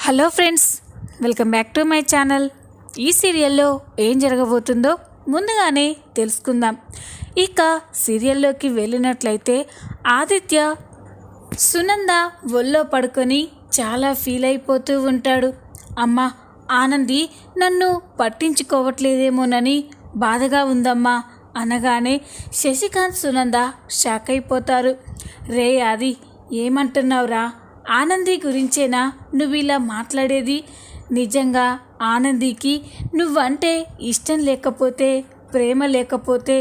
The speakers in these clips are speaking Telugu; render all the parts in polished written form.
Hello friends, welcome back to my channel. ఈ సీరియల్లో ఏం జరగబోతుందో ముందుగానే తెలుసుకుందాం. ఇక సీరియల్లోకి వెళ్ళినట్లయితే ఆదిత్య సునంద ఒళ్ళో పడుకొని చాలా ఫీల్ అయిపోతూ ఉంటాడు. అమ్మా, ఆనంది నన్ను పట్టించుకోవట్లేదేమోనని బాధగా ఉందమ్మా అనగానే శశికాంత్ సునంద షాక్ అయిపోతారు. రే ఆది, ఏమంటున్నావురా? ఆనంది గురించేనా నువ్వు ఇలా మాట్లాడేది? నిజంగా ఆనందికి నువ్వంటే ఇష్టం లేకపోతే, ప్రేమ లేకపోతే,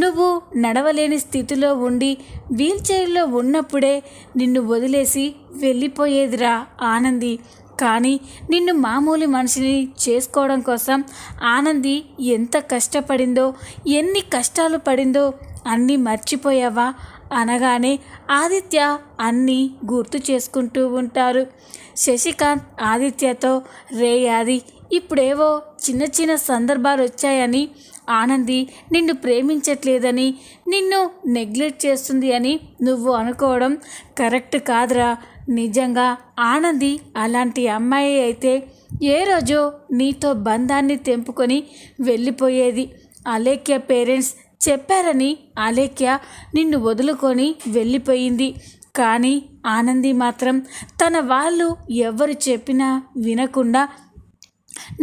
నువ్వు నడవలేని స్థితిలో ఉండి వీల్చైర్లో ఉన్నప్పుడే నిన్ను వదిలేసి వెళ్ళిపోయేదిరా ఆనంది. కానీ నిన్ను మామూలు మనిషిని చేసుకోవడం కోసం ఆనంది ఎంత కష్టపడిందో, ఎన్ని కష్టాలు పడిందో అన్నీ మర్చిపోయావా అనగానే ఆదిత్య అన్నీ గుర్తు చేసుకుంటూ ఉంటారు. శశికాంత్ ఆదిత్యతో, రే ఆది, ఇప్పుడేవో చిన్న చిన్న సందర్భాలు వచ్చాయని, ఆనంది నిన్ను ప్రేమించట్లేదని, నిన్ను నెగ్లెక్ట్ చేస్తుంది అని నువ్వు అనుకోవడం కరెక్ట్ కాదురా. నిజంగా ఆనంది అలాంటి అమ్మాయి అయితే ఏ రోజో నీతో బంధాన్ని తెంపుకొని వెళ్ళిపోయేది. అలేఖ్య పేరెంట్స్ చెప్పారని అలేఖ్య నిన్ను వదులుకొని వెళ్ళిపోయింది. కానీ ఆనంది మాత్రం తన వాళ్ళు ఎవరు చెప్పినా వినకుండా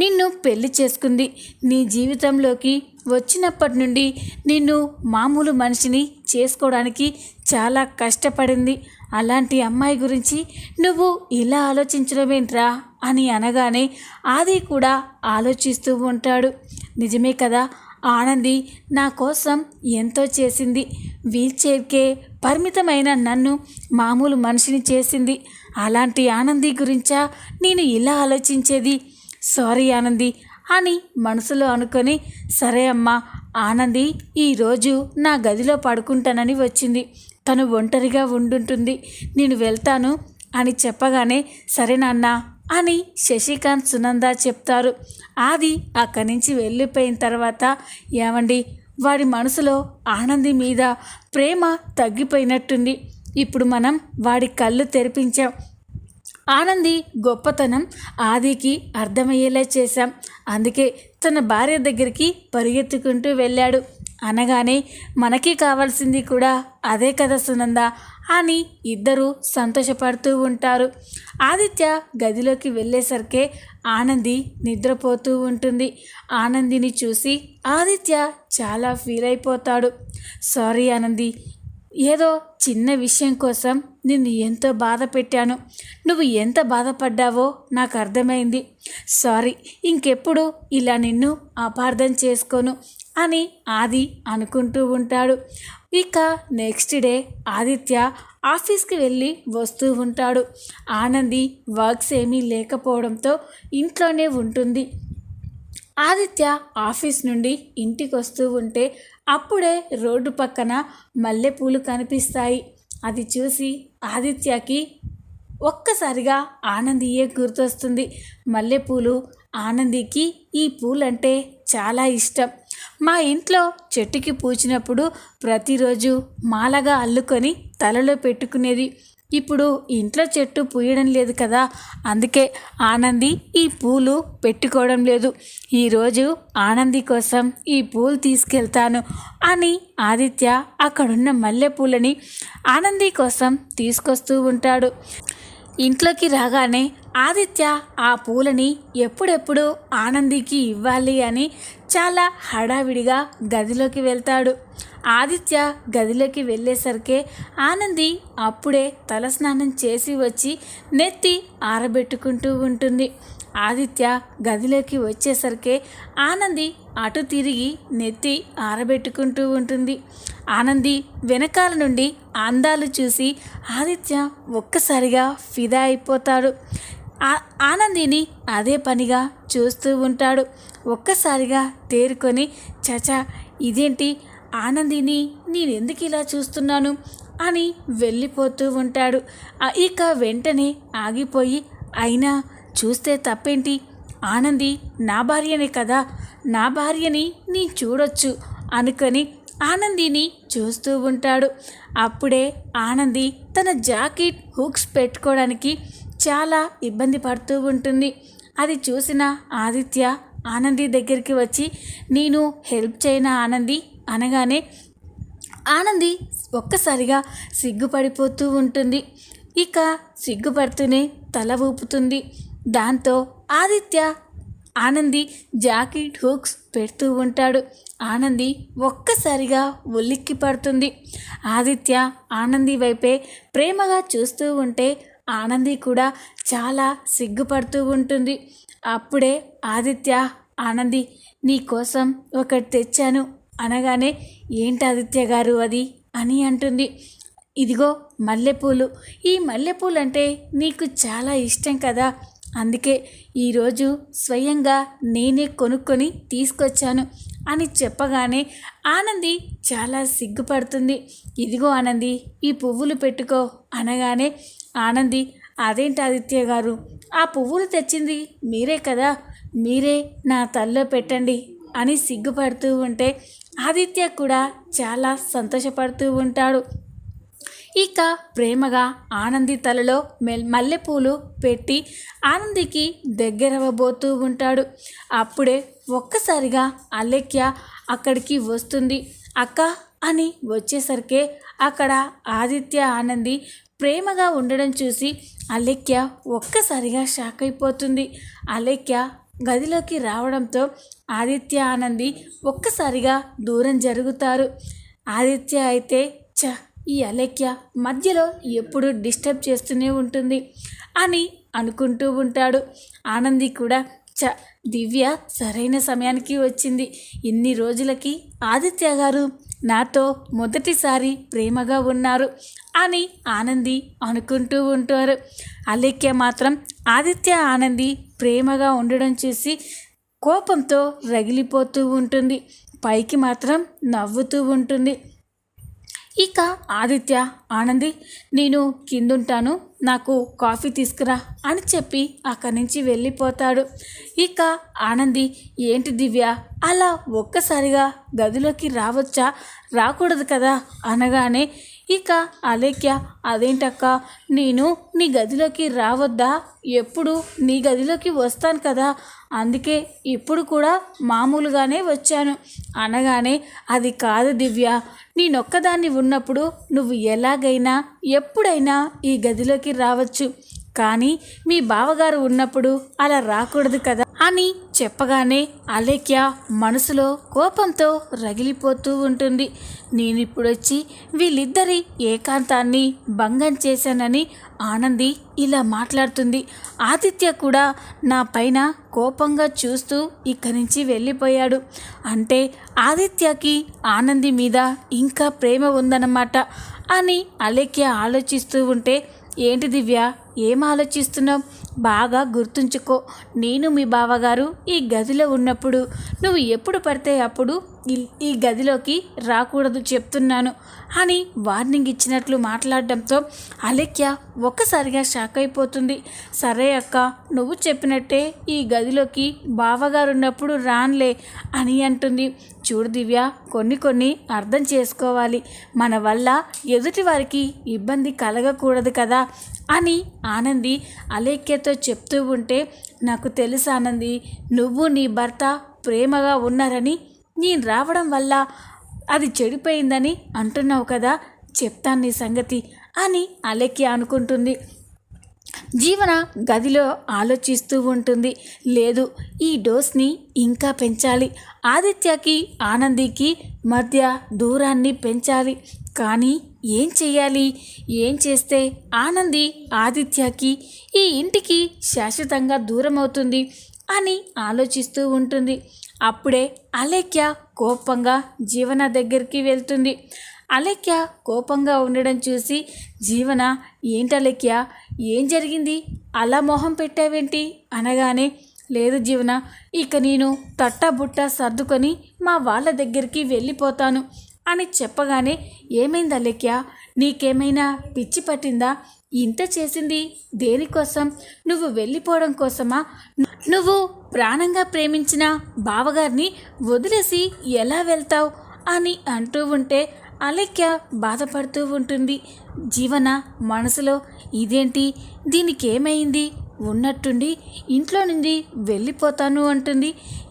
నిన్ను పెళ్లి చేసుకుంది. నీ జీవితంలోకి వచ్చినప్పటి నుండి నిన్ను మామూలు మనిషిని చేసుకోవడానికి చాలా కష్టపడింది. అలాంటి అమ్మాయి గురించి నువ్వు ఇలా ఆలోచించడమేంట్రా అని అనగానే ఆది కూడా ఆలోచిస్తూ ఉంటాడు. నిజమే కదా, ఆనంది నా కోసం ఎంతో చేసింది. వీల్చైర్కే పరిమితమైన నన్ను మామూలు మనిషిని చేసింది. అలాంటి ఆనంది గురించా నేను ఇలా ఆలోచించేది? సారీ ఆనంది అని మనసులో అనుకొని, సరే అమ్మా, ఆనంది ఈరోజు నా గదిలో పడుకుంటానని వచ్చింది. తను ఒంటరిగా ఉండుంటుంది, నేను వెళ్తాను అని చెప్పగానే సరే నాన్న అని శశికాంత్ సునంద చెప్తారు. ఆది అక్కడి నుంచి వెళ్ళిపోయిన తర్వాత, ఏమండి, వాడి మనసులో ఆనంది మీద ప్రేమ తగ్గిపోయినట్టుంది. ఇప్పుడు మనం వాడి కళ్ళు తెరిపించాం. ఆనంది గొప్పతనం ఆదికి అర్థమయ్యేలా చేశాం. అందుకే తన భార్య దగ్గరికి పరిగెత్తుకుంటూ వెళ్ళాడు అనగానే మనకి కావాల్సింది కూడా అదే కదా సునంద అని ఇద్దరూ సంతోషపడుతూ ఉంటారు. ఆదిత్య గదిలోకి వెళ్ళేసరికే ఆనంది నిద్రపోతూ ఉంటుంది. ఆనందిని చూసి ఆదిత్య చాలా ఫీల్ అయిపోతాడు. సారీ ఆనంది, ఏదో చిన్న విషయం కోసం నిన్ను ఎంతో బాధ పెట్టాను. నువ్వు ఎంత బాధపడ్డావో నాకు అర్థమైంది. సారీ, ఇంకెప్పుడు ఇలా నిన్ను అపార్థం చేసుకోను అని ఆది అనుకుంటూ ఉంటాడు. ఇక నెక్స్ట్ డే ఆదిత్య ఆఫీస్కి వెళ్ళి వస్తూ ఉంటాడు. ఆనంది వర్క్స్ ఏమీ లేకపోవడంతో ఇంట్లోనే ఉంటుంది. ఆదిత్య ఆఫీస్ నుండి ఇంటికి వస్తూ ఉంటే అప్పుడే రోడ్డు పక్కన మల్లెపూలు కనిపిస్తాయి. అది చూసి ఆదిత్యకి ఒక్కసారిగా ఆనందియే గుర్తొస్తుంది. మల్లెపూలు, ఆనందికి ఈ పూలంటే చాలా ఇష్టం. మా ఇంట్లో చెట్టుకి పూచినప్పుడు ప్రతిరోజు మాలగా అల్లుకొని తలలో పెట్టుకునేది. ఇప్పుడు ఇంట్లో చెట్టు పూయడం లేదు కదా, అందుకే ఆనంది ఈ పూలు పెట్టుకోవడం లేదు. ఈరోజు ఆనంది కోసం ఈ పూలు తీసుకెళ్తాను అని ఆదిత్య అక్కడున్న మల్లెపూలని ఆనంది కోసం తీసుకొస్తూ ఉంటాడు. ఇంట్లోకి రాగానే ఆదిత్య ఆ పూలని ఎప్పుడెప్పుడు ఆనందికి ఇవ్వాలి అని చాలా హడావిడిగా గదిలోకి వెళ్తాడు. ఆదిత్య గదిలోకి వెళ్ళేసరికే ఆనంది అప్పుడే తలస్నానం చేసి వచ్చి నెత్తి ఆరబెట్టుకుంటూ ఉంటుంది. ఆదిత్య గదిలోకి వచ్చేసరికే ఆనంది అటు తిరిగి నెత్తి ఆరబెట్టుకుంటూ ఉంటుంది. ఆనంది వెనకాల నుండి అందాలు చూసి ఆదిత్య ఒక్కసారిగా ఫిదా అయిపోతాడు. ఆనందిని అదే పనిగా చూస్తూ ఉంటాడు. ఒక్కసారిగా తేరుకొని, చచా, ఇదేంటి ఆనందిని నేనెందుకు ఇలా చూస్తున్నాను అని వెళ్ళిపోతూ ఉంటాడు. ఇక వెంటనే ఆగిపోయి, అయినా చూస్తే తప్పేంటి, ఆనంది నా భార్యనే కదా, నా భార్యని నేను చూడొచ్చు అనుకొని ఆనందిని చూస్తూ ఉంటాడు. అప్పుడే ఆనంది తన జాకెట్ హుక్స్ పెట్టుకోవడానికి చాలా ఇబ్బంది పడుతూ ఉంటుంది. అది చూసిన ఆదిత్య ఆనంది దగ్గరికి వచ్చి నేను హెల్ప్ చేయనా ఆనంది అనగానే ఆనంది ఒక్కసారిగా సిగ్గుపడిపోతూ ఉంటుంది. ఇక సిగ్గుపడుతూనే తల ఊపుతుంది. దాంతో ఆదిత్య ఆనంది జాకెట్ హుక్స్ పెడుతూ ఉంటాడు. ఆనంది ఒక్కసారిగా ఉలిక్కి పడుతుంది. ఆదిత్య ఆనంది వైపే ప్రేమగా చూస్తూ ఉంటే ఆనంది కూడా చాలా సిగ్గుపడుతూ ఉంటుంది. అప్పుడే ఆదిత్య ఆనంది నీకోసం ఒకటి తెచ్చాను అనగానే ఏంటి ఆదిత్య గారు అది అని అంటుంది. ఇదిగో మల్లెపూలు, ఈ మల్లెపూలు అంటే నీకు చాలా ఇష్టం కదా, అందుకే ఈరోజు స్వయంగా నేనే కొనుక్కొని తీసుకొచ్చాను అని చెప్పగానే ఆనంది చాలా సిగ్గుపడుతుంది. ఇదిగో ఆనంది ఈ పువ్వులు పెట్టుకో అనగానే ఆనంది అదేంటి ఆదిత్య గారు, ఆ పువ్వులు తెచ్చింది మీరే కదా, మీరే నా తల్లో పెట్టండి అని సిగ్గుపడుతూ ఉంటే ఆదిత్య కూడా చాలా సంతోషపడుతూ ఉంటాడు. ఇక ప్రేమగా ఆనంది తలలో మల్లెపూలు పెట్టి ఆనందికి దగ్గరవ్వబోతూ ఉంటాడు. అప్పుడే ఒక్కసారిగా అలేఖ్య అక్కడికి వస్తుంది. అక్క అని వచ్చేసరికి అక్కడ ఆదిత్య ఆనంది ప్రేమగా ఉండడం చూసి అలేఖ్య ఒక్కసారిగా షాక్ అయిపోతుంది. అలేఖ్య గదిలోకి రావడంతో ఆదిత్య ఆనంది ఒక్కసారిగా దూరం జరుగుతారు. ఆదిత్య అయితే ఈ అలేఖ్య మధ్యలో ఎప్పుడు డిస్టర్బ్ చేస్తూనే ఉంటుంది అని అనుకుంటూ ఉంటాడు. ఆనంది కూడా దివ్య సరైన సమయానికి వచ్చింది, ఇన్ని రోజులకి ఆదిత్య గారు నాతో మొదటిసారి ప్రేమగా ఉన్నారు అని ఆనంది అనుకుంటూ ఉంటారు. అలేఖ్య మాత్రం ఆదిత్య ఆనంది ప్రేమగా ఉండడం చూసి కోపంతో రగిలిపోతూ ఉంటుంది. పైకి మాత్రం నవ్వుతూ ఉంటుంది. ఇక ఆదిత్య ఆనంది నేను కిందుంటాను, నాకు కాఫీ తీసుకురా అని చెప్పి అక్కడి నుంచి వెళ్ళిపోతాడు. ఇక ఆనంది ఏంటి దివ్య అలా ఒక్కసారిగా గదిలోకి రావచ్చా, రాకూడదు కదా అనగానే ఇక అలేఖ్య అదేంటక్క నేను నీ గదిలోకి రావద్దా, ఎప్పుడు నీ గదిలోకి వస్తాను కదా, అందుకే ఇప్పుడు కూడా మామూలుగానే వచ్చాను అనగానే అది కాదు దివ్య, నేనొక్కదాన్ని ఉన్నప్పుడు నువ్వు ఎలాగైనా ఎప్పుడైనా ఈ గదిలోకి రావచ్చు, కానీ మీ బావగారు ఉన్నప్పుడు అలా రాకూడదు కదా అని చెప్పగానే అలేఖ్య మనసులో కోపంతో రగిలిపోతూ ఉంటుంది. నేనిప్పుడు వచ్చి వీళ్ళిద్దరి ఏకాంతాన్ని భంగం చేశానని ఆనంది ఇలా మాట్లాడుతుంది. ఆదిత్య కూడా నా పైన కోపంగా చూస్తూ ఇక్కడి నుంచి వెళ్ళిపోయాడు అంటే ఆదిత్యకి ఆనంది మీద ఇంకా ప్రేమ ఉందన్నమాట అని అలేఖ్య ఆలోచిస్తూ ఉంటే ఏంటి దివ్య ఏం ఆలోచిస్తున్నావు, బాగా గుర్తుంచుకో, నేను మీ బావగారు ఈ గదిలో ఉన్నప్పుడు నువ్వు ఎప్పుడు పడితే అప్పుడు ఈ గదిలోకి రాకూడదు చెప్తున్నాను అని వార్నింగ్ ఇచ్చినట్లు మాట్లాడడంతో అలేఖ్య ఒక్కసారిగా షాక్ అయిపోతుంది. సరే అక్క నువ్వు చెప్పినట్టే ఈ గదిలోకి బావగారు ఉన్నప్పుడు రాన్లే అని అంటుంది. చూడు దివ్య కొన్ని అర్థం చేసుకోవాలి, మన వల్ల ఎదుటి వారికి ఇబ్బంది కలగకూడదు కదా అని ఆనంది అలేఖ్యతో చెప్తూ ఉంటే నాకు తెలుసు ఆనంది, నువ్వు నీ భర్త ప్రేమగా ఉన్నారని నేను రావడం వల్ల అది చెడిపోయిందని అంటున్నావు కదా, చెప్తాను నీ సంగతి అని అలేఖ్య అనుకుంటుంది. జీవన గదిలో ఆలోచిస్తూ ఉంటుంది. లేదు ఈ డోస్ని ఇంకా పెంచాలి, ఆదిత్యకి ఆనందికి మధ్య దూరాన్ని పెంచాలి, కానీ ఏం చెయ్యాలి, ఏం చేస్తే ఆనంది ఆదిత్యకి ఈ ఇంటికి శాశ్వతంగా దూరం అవుతుంది అని ఆలోచిస్తూ ఉంటుంది. అప్పుడే అలేఖ్య కోపంగా జీవన దగ్గరికి వెళ్తుంది. అలేఖ్య కోపంగా ఉండడం చూసి జీవన ఏంటి అలేఖ్య ఏం జరిగింది, అలా మొహం పెట్టావేంటి అనగానే లేదు జీవన, ఇక నేను తట్టబుట్ట సర్దుకొని మా వాళ్ళ దగ్గరికి వెళ్ళిపోతాను అని చెప్పగానే ఏమైంది అలేఖ్య, నీకేమైనా పిచ్చి పట్టిందా, ఇంత చేసింది దేనికోసం, నువ్వు వెళ్ళిపోవడం కోసమా, నువ్వు ప్రాణంగా ప్రేమించిన బావగారిని వదిలేసి ఎలా వెళ్తావు అని అంటూ ఉంటే అలేఖ్య బాధపడుతూ ఉంటుంది. జీవన మనసులో ఇదేంటి, దీనికి ఏమైంది, ఉన్నట్టుండి ఇంట్లో నుండి వెళ్ళిపోతాను అంటుంది.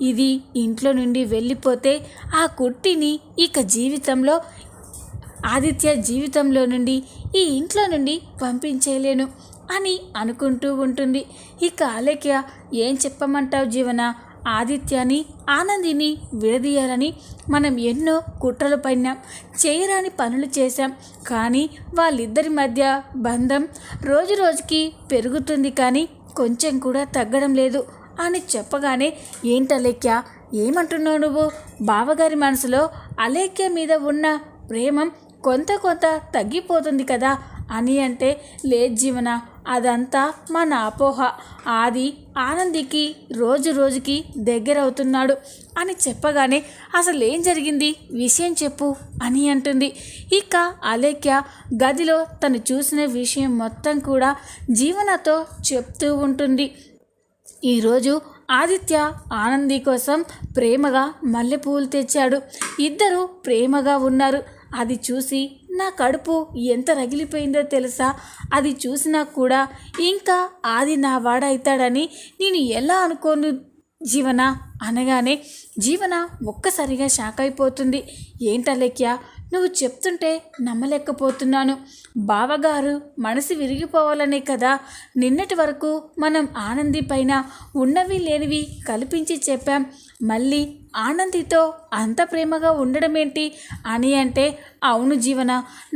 ఇది ఇంట్లో నుండి వెళ్ళిపోతే ఆ కుట్టిని ఇక జీవితంలో ఆదిత్య జీవితంలో నుండి ఈ ఇంట్లో నుండి పంపించేయలేను అని అనుకుంటూ ఉంటుంది. ఇక అలేఖ్య ఏం చెప్పమంటావు జీవన, ఆదిత్యని ఆనందిని విడదీయాలని మనం ఎన్నో కుట్రలు పడినాం, చేయరాని పనులు చేశాం. కానీ వాళ్ళిద్దరి మధ్య బంధం రోజు రోజుకి పెరుగుతుంది కానీ కొంచెం కూడా తగ్గడం లేదు అని చెప్పగానే, ఏంటలేఖ్య ఏమంటున్నావు నువ్వు, బావగారి మనసులో అలేఖ్య మీద ఉన్న ప్రేమం కొంత కొంత తగ్గిపోతుంది కదా అని అంటే, లేదు జీవన, అదంతా మన అపోహ. ఆది ఆనందికి రోజు రోజుకి దగ్గరవుతున్నాడు అని చెప్పగానే, అసలు ఏం జరిగింది విషయం చెప్పు అని అంటుంది. ఇక అలేఖ్య గదిలో తను చూసిన విషయం మొత్తం కూడా జీవనతో చెప్తూ ఉంటుంది. ఈరోజు ఆదిత్య ఆనంది కోసం ప్రేమగా మల్లెపూలు తెచ్చాడు. ఇద్దరు ప్రేమగా ఉన్నారు. అది చూసి నా కడుపు ఎంత రగిలిపోయిందో తెలుసా. అది చూసినా కూడా ఇంకా ఆది నా వాడవుతాడని నేను ఎలా అనుకోను జీవన అనగానే, జీవన ఒక్కసారిగా షాక్ అయిపోతుంది. ఏంటలేఖ్య, నువ్వు చెప్తుంటే నమ్మలేకపోతున్నాను. బావగారు మనసు విరిగిపోవాలనే కదా నిన్నటి వరకు మనం ఆనంది పైన ఉన్నవి లేనివి కల్పించి చెప్పాం. మళ్ళీ ఆనందితో అంత ప్రేమగా ఉండడం ఏంటి అని అంటే, అవును జీవన,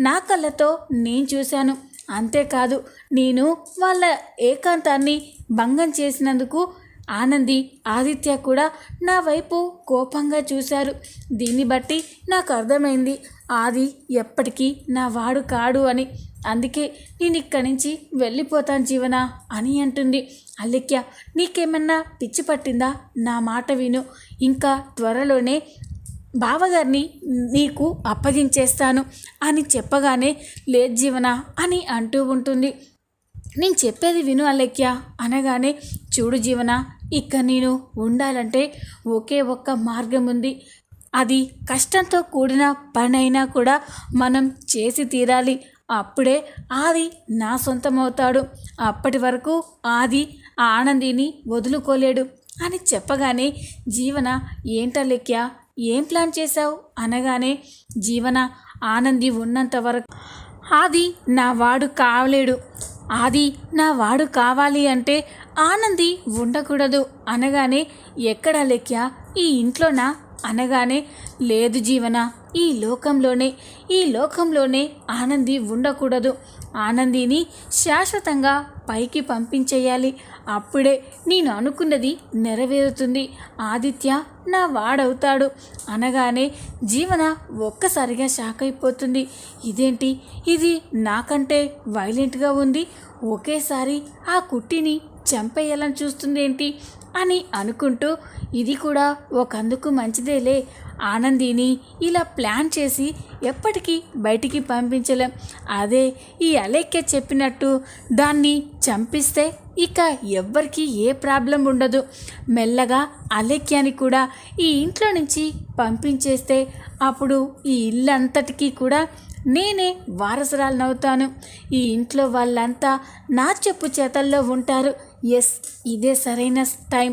నా కళ్ళతో నేను చూశాను. అంతేకాదు, నేను వాళ్ళ ఏకాంతాన్ని భంగం చేసినందుకు ఆనంది ఆదిత్య కూడా నా వైపు కోపంగా చూశారు. దీన్ని బట్టి నాకు అర్థమైంది ఆది ఎప్పటికీ నా వాడు కాడు అని. అందుకే నేను ఇక్కడి నుంచి వెళ్ళిపోతాను జీవన అని అంటుంది. అలేఖ్య, నీకేమన్నా పిచ్చి పట్టిందా, నా మాట విను. ఇంకా త్వరలోనే బావగారిని నీకు అప్పగించేస్తాను అని చెప్పగానే, లేదు జీవన అని అంటూ ఉంటుంది. నేను చెప్పేది విను అలేఖ్య అనగానే, చూడు జీవన, ఇక నేను ఉండాలంటే ఒకే ఒక్క మార్గం ఉంది. అది కష్టంతో కూడిన పనైనా కూడా మనం చేసి తీరాలి. అప్పుడే ఆది నా సొంతమవుతాడు. అప్పటి వరకు ఆది ఆనందిని వదులుకోలేడు అని చెప్పగానే, జీవన ఏంటలేఖ్య, ఏం ప్లాన్ చేశావు అనగానే, జీవన, ఆనంది ఉన్నంత వరకు ఆది నా వాడు కాలేడు. ఆది నా వాడు కావాలి అంటే ఆనంది ఉండకూడదు అనగానే, ఎక్కడ లెక్క, ఈ ఇంట్లోనా అనగానే, లేదు జీవన, ఈ లోకంలోనే ఆనంది ఉండకూడదు. ఆనందిని శాశ్వతంగా పైకి పంపించేయాలి. అప్పుడే నేను అనుకున్నది నెరవేరుతుంది. ఆదిత్య నా వాడవుతాడు అనగానే జీవన ఒక్కసారిగా షాక్ అయిపోతుంది. ఇదేంటి, ఇది నాకంటే వైలెంట్గా ఉంది, ఒకేసారి ఆ కుట్టిని చంపేయాలని చూస్తుంది ఏంటి అని అనుకుంటూ, ఇది కూడా ఒకందుకు మంచిదేలే, ఆనందిని ఇలా ప్లాన్ చేసి ఎప్పటికీ బయటికి పంపించలేం. అదే ఈ అలేఖ్య చెప్పినట్టు దాన్ని చంపిస్తే ఇక ఎవ్వరికి ఏ ప్రాబ్లం ఉండదు. మెల్లగా అలేఖ్యాని కూడా ఈ ఇంట్లో నుంచి పంపించేస్తే అప్పుడు ఈ ఇల్లంతటికీ కూడా నేనే వారసురాలనవుతాను. ఈ ఇంట్లో వాళ్ళంతా నా చెప్పు చేతల్లో ఉంటారు. ఎస్, ఇదే సరైన టైం,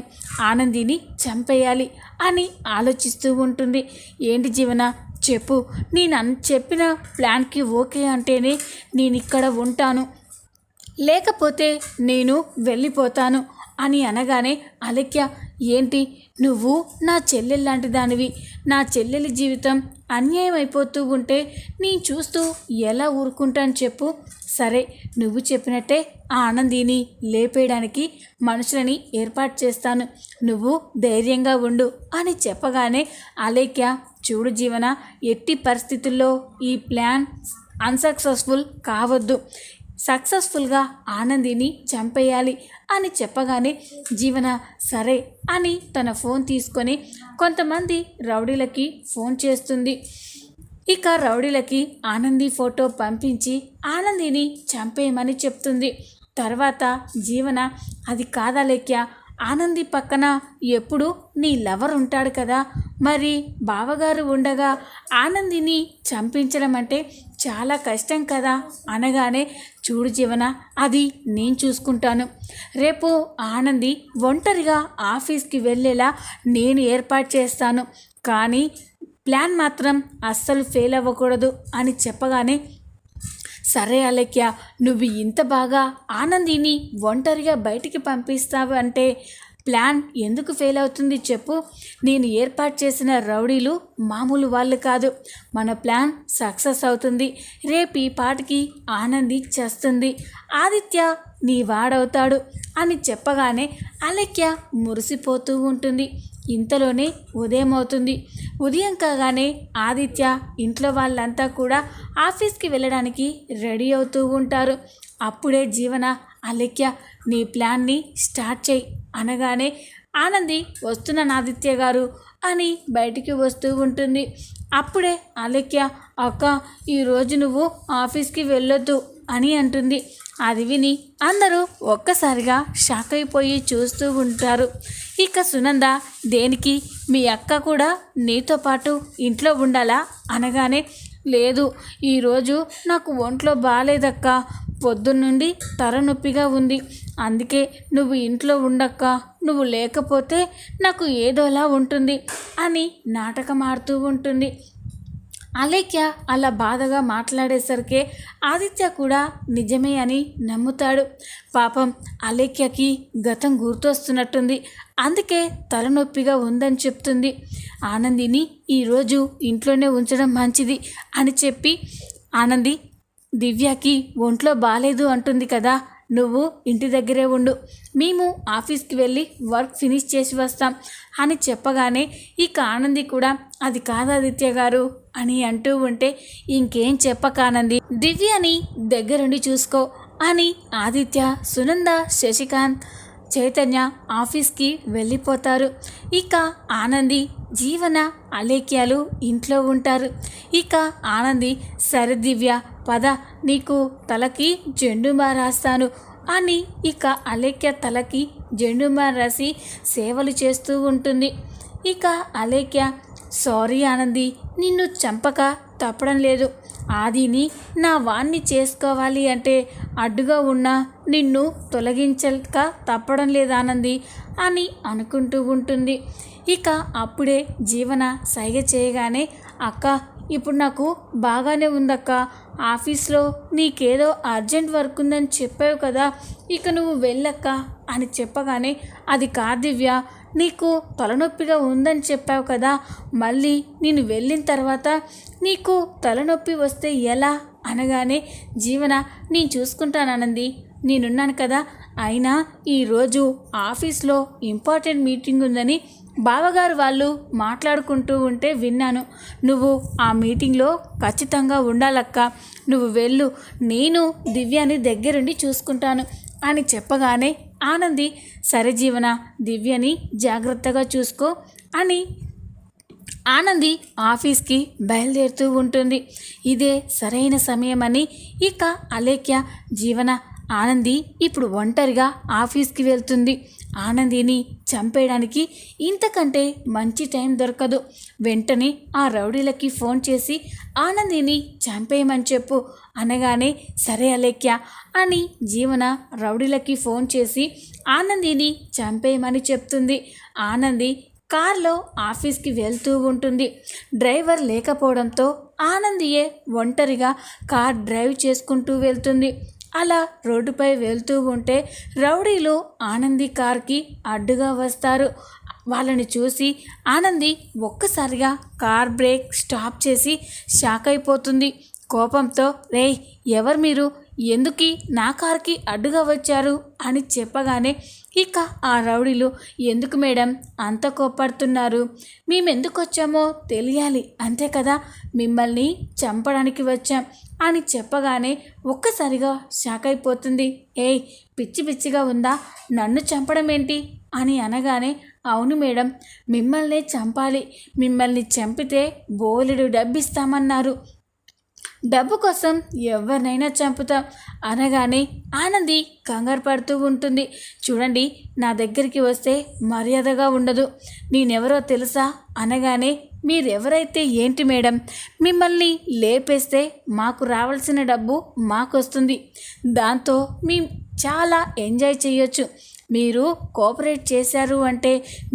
ఆనందిని చంపేయాలి అని ఆలోచిస్తూ ఉంటుంది. ఏంటి జీవన చెప్పు, నేను చెప్పిన ప్లాన్కి ఓకే అంటేనే నేను ఇక్కడ ఉంటాను, లేకపోతే నేను వెళ్ళిపోతాను అని అనగానే, అలేఖ్య ఏంటి, నువ్వు నా చెల్లెలు లాంటి దానివి, నా చెల్లెలి జీవితం అన్యాయం అయిపోతూ ఉంటే నేను చూస్తూ ఎలా ఊరుకుంటాను చెప్పు. సరే, నువ్వు చెప్పినట్టే ఆ ఆనందిని లేపేయడానికి మనుషులని ఏర్పాటు చేస్తాను, నువ్వు ధైర్యంగా ఉండు అని చెప్పగానే, అలేఖ్య చూడు జీవన, ఎట్టి పరిస్థితుల్లో ఈ ప్లాన్ అన్సక్సెస్ఫుల్ కావద్దు, సక్సెస్ఫుల్గా ఆనందిని చంపేయాలి అని చెప్పగానే, జీవన సరే అని తన ఫోన్ తీసుకొని కొంతమంది రౌడీలకి ఫోన్ చేస్తుంది. ఇక రౌడీలకి ఆనంది ఫోటో పంపించి ఆనందిని చంపేయమని చెప్తుంది. తర్వాత జీవన, అది కాదా లేఖ్య, ఆనంది పక్కన ఎప్పుడు నీ లవర్ ఉంటాడు కదా, మరి బావగారు ఉండగా ఆనందిని చంపించడం అంటే చాలా కష్టం కదా అనగానే, చూడు జీవన, అది నేను చూసుకుంటాను. రేపు ఆనంది ఒంటరిగా ఆఫీస్కి వెళ్ళేలా నేను ఏర్పాటు చేస్తాను. కానీ ప్లాన్ మాత్రం అస్సలు ఫెయిల్ అవ్వకూడదు అని చెప్పగానే, సరే అలెక్య, నువ్వు ఇంత బాగా ఆనందిని ఒంటరిగా బయటికి పంపిస్తావు అంటే ప్లాన్ ఎందుకు ఫెయిల్ అవుతుంది చెప్పు. నేను ఏర్పాటు చేసిన రౌడీలు మామూలు వాళ్ళు కాదు. మన ప్లాన్ సక్సెస్ అవుతుంది. రేపు ఈ పాటికి ఆనంది చేస్తుంది, ఆదిత్య నీ వాడవుతాడు అని చెప్పగానే అలెక్య మురిసిపోతూ ఉంటుంది. ఇంతలోనే ఉదయం అవుతుంది. ఉదయం కాగానే ఆదిత్య ఇంట్లో వాళ్ళంతా కూడా ఆఫీస్కి వెళ్ళడానికి రెడీ అవుతూ ఉంటారు. అప్పుడే జీవన, అలెక్య నీ ప్లాన్ని స్టార్ట్ చేయి అనగానే, ఆనంది వస్తున్నాను ఆదిత్య గారు అని బయటికి వస్తూ ఉంటుంది. అప్పుడే అలెక్య, అక్క ఈరోజు నువ్వు ఆఫీస్కి వెళ్ళొద్దు అని అంటుంది. అది విని అందరూ ఒక్కసారిగా షాక్ అయిపోయి చూస్తూ ఉంటారు. ఇక సునంద, దేనికి, మీ అక్క కూడా నీతో పాటు ఇంట్లో ఉండాలా అనగానే, లేదు ఈరోజు నాకు ఒంట్లో బాగాలేదక్క, పొద్దున్నుండి తలనొప్పిగా ఉంది, అందుకే నువ్వు ఇంట్లో ఉండక్క, నువ్వు లేకపోతే నాకు ఏదోలా ఉంటుంది అని నాటకం ఆడుతూ ఉంటుంది. అలేఖ్య అలా బాధగా మాట్లాడేసరికి ఆదిత్య కూడా నిజమే అని నమ్ముతాడు. పాపం అలేఖ్యకి గతం గుర్తొస్తున్నట్టుంది, అందుకే తలనొప్పిగా ఉందని చెప్తుంది. ఆనందిని ఈరోజు ఇంట్లోనే ఉంచడం మంచిది అని చెప్పి, ఆనంది దివ్యకి ఒంట్లో బాగాలేదు అంటుంది కదా, నువ్వు ఇంటి దగ్గరే ఉండు, మేము ఆఫీస్కి వెళ్ళి వర్క్ ఫినిష్ చేసి వస్తాం అని చెప్పగానే, ఇక ఆనంది కూడా అది కాదు ఆదిత్య గారు అని అంటూ ఉంటే, ఇంకేం చెప్పక ఆనంది, దివ్యని దగ్గరుండి చూసుకో అని ఆదిత్య, సునంద, శశికాంత్, చైతన్య ఆఫీస్కి వెళ్ళిపోతారు. ఇక ఆనంది, జీవన, అలేఖ్యాలు ఇంట్లో ఉంటారు. ఇక ఆనంది, సరే దివ్య పద, నీకు తలకి జెండుమా రాస్తాను అని ఇక అలేఖ్య తలకి జెండుమా రాసి సేవలు చేస్తూ ఉంటుంది. ఇక అలేఖ్య, సారీ ఆనంది, నిన్ను చంపక తప్పడం లేదు, ఆదిని నా వాణ్ణి చేసుకోవాలి అంటే అడ్డుగా ఉన్న నిన్ను తొలగించక తప్పడం లేదు ఆనంది అని అనుకుంటూ ఉంటుంది. ఇక అప్పుడే జీవన సైగ చేయగానే, అక్క ఇప్పుడు నాకు బాగానే ఉందక్క, ఆఫీస్లో నీకేదో అర్జెంట్ వర్క్ ఉందని చెప్పావు కదా, ఇక నువ్వు వెళ్ళక్క అని చెప్పగానే, అది కాదు దివ్య, నీకు తలనొప్పిగా ఉందని చెప్పావు కదా, మళ్ళీ నేను వెళ్ళిన తర్వాత నీకు తలనొప్పి వస్తే ఎలా అనగానే, జీవన నేను చూసుకుంటానంది, నేనున్నాను కదా, అయినా ఈరోజు ఆఫీస్లో ఇంపార్టెంట్ మీటింగ్ ఉందని బావగారు వాళ్ళు మాట్లాడుకుంటూ ఉంటే విన్నాను, నువ్వు ఆ మీటింగ్లో ఖచ్చితంగా ఉండాలక్క, నువ్వు వెళ్ళు, నేను దివ్యాని దగ్గరుండి చూసుకుంటాను అని చెప్పగానే ఆనంది, సరే జీవన, దివ్యని జాగ్రత్తగా చూసుకో అని ఆనంది ఆఫీస్కి బయలుదేరుతూ ఉంటుంది. ఇదే సరైన సమయమని ఇక అలేఖ్య, జీవన, ఆనంది ఇప్పుడు ఒంటరిగా ఆఫీస్కి వెళ్తుంది, ఆనందిని చంపేయడానికి ఇంతకంటే మంచి టైం దొరకదు, వెంటనే ఆ రౌడీలకి ఫోన్ చేసి ఆనందిని చంపేయమని చెప్పు అనగానే, సరే అలేఖ్య అని జీవన రౌడీలకి ఫోన్ చేసి ఆనందిని చంపేయమని చెప్తుంది. ఆనంది కార్లో ఆఫీస్కి వెళ్తూ ఉంటుంది. డ్రైవర్ లేకపోవడంతో ఆనందియే ఒంటరిగా కార్ డ్రైవ్ చేసుకుంటూ వెళ్తుంది. అలా రోడ్డుపై వెళ్తూ ఉంటే రౌడీలు ఆనంది కార్కి అడ్డుగా వస్తారు. వాళ్ళని చూసి ఆనంది ఒక్కసారిగా కార్ బ్రేక్ స్టాప్ చేసి షాక్ అయిపోతుంది. కోపంతో, రేయ్ ఎవరు మీరు, ఎందుకు నా కార్కి అడ్డుగా వచ్చారు అని చెప్పగానే, ఇక ఆ రౌడీలు, ఎందుకు మేడం అంత కోపడుతున్నారు, మేమెందుకు వచ్చామో తెలియాలి అంతే కదా, మిమ్మల్ని చంపడానికి వచ్చాం అని చెప్పగానే ఒక్కసారిగా షాక్ అయిపోతుంది. ఏయ్ పిచ్చి పిచ్చిగా ఉందా, నన్ను చంపడం ఏంటి అని అనగానే, అవును మేడం, మిమ్మల్నే చంపాలి, మిమ్మల్ని చంపితే బోలెడు డబ్బిస్తామన్నారు, డబ్బు కోసం ఎవరినైనా చంపుతాం అనగానే ఆనంది కంగారు పడుతూ ఉంటుంది. చూడండి, నా దగ్గరికి వస్తే మర్యాదగా ఉండదు, నేనెవరో తెలుసా అనగానే మీరెవరైతే ఏంటి మేడం, మిమ్మల్ని లేపేస్తే మాకు రావాల్సిన డబ్బు మాకొస్తుంది, దాంతో మేము చాలా ఎంజాయ్ చేయొచ్చు. మీరు కోఆపరేట్ చేశారు అంటే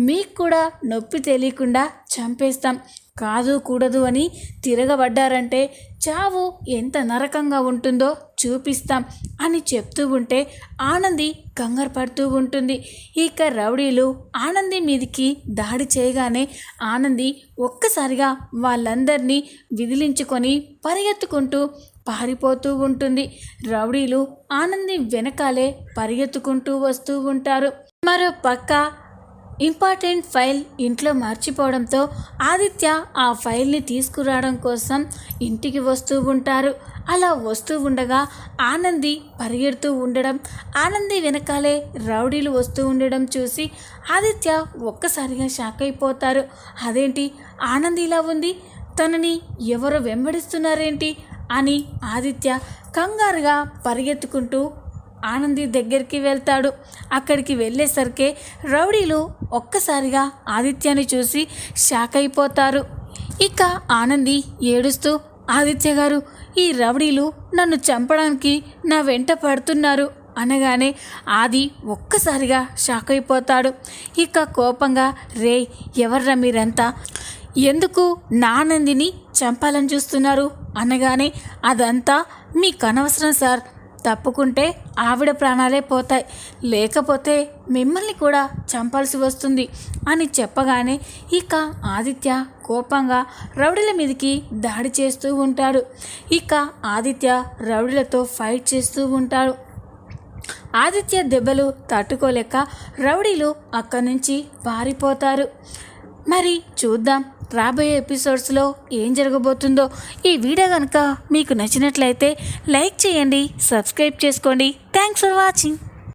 మీకు కూడా నొప్పి తెలియకుండా చంపేస్తాం, కాదు కూడదు అని తిరగబడ్డారంటే చావు ఎంత నరకంగా ఉంటుందో చూపిస్తాం అని చెప్తూ ఉంటే ఆనంది కంగారు పడుతూ ఉంటుంది. ఇక రౌడీలు ఆనంది మీదికి దాడి చేయగానే ఆనంది ఒక్కసారిగా వాళ్ళందరినీ విదిలించుకొని పరిగెత్తుకుంటూ పారిపోతూ ఉంటుంది. రౌడీలు ఆనంది వెనకాలే పరిగెత్తుకుంటూ వస్తూ ఉంటారు. మరో పక్క ఇంపార్టెంట్ ఫైల్ ఇంట్లో మర్చిపోవడంతో ఆదిత్య ఆ ఫైల్ని తీసుకురావడం కోసం ఇంటికి వస్తూ ఉంటారు. అలా వస్తూ ఉండగా ఆనంది పరిగెడుతూ ఉండడం, ఆనంది వెనకాలే రౌడీలు వస్తూ ఉండడం చూసి ఆదిత్య ఒక్కసారిగా షాక్ అయిపోతారు. అదేంటి ఆనంది ఇలా ఉంది, తనని ఎవరో వెంబడిస్తున్నారేంటి అని ఆదిత్య కంగారుగా పరిగెత్తుకుంటూ ఆనంది దగ్గరికి వెళ్తాడు. అక్కడికి వెళ్ళేసరికి రౌడీలు ఒక్కసారిగా ఆదిత్యని చూసి షాక్ అయిపోతారు. ఇక ఆనంది ఏడుస్తూ, ఆదిత్య గారు, ఈ రౌడీలు నన్ను చంపడానికి నా వెంట పడుతున్నారు అనగానే ఆది ఒక్కసారిగా షాక్ అయిపోతాడు. ఇక కోపంగా, రే ఎవర్రా మీరంతా, ఎందుకు నా ఆనందిని చంపాలని చూస్తున్నారు అనగానే అదంతా మీకు అనవసరం సార్, తప్పుకుంటే ఆవిడ ప్రాణాలే పోతాయి, లేకపోతే మిమ్మల్ని కూడా చంపాల్సి వస్తుంది అని చెప్పగానే ఇక ఆదిత్య కోపంగా రౌడీల మీదకి దాడి చేస్తూ ఉంటాడు. ఇక ఆదిత్య రౌడీలతో ఫైట్ చేస్తూ ఉంటాడు. ఆదిత్య దెబ్బలు తట్టుకోలేక రౌడీలు అక్కడి నుంచి పారిపోతారు. మరి చూద్దాం రాబోయే ఎపిసోడ్స్లో ఏం జరగబోతుందో. ఈ వీడియో కనుక మీకు నచ్చినట్లయితే లైక్ చేయండి, సబ్స్క్రైబ్ చేసుకోండి. Thanks for watching.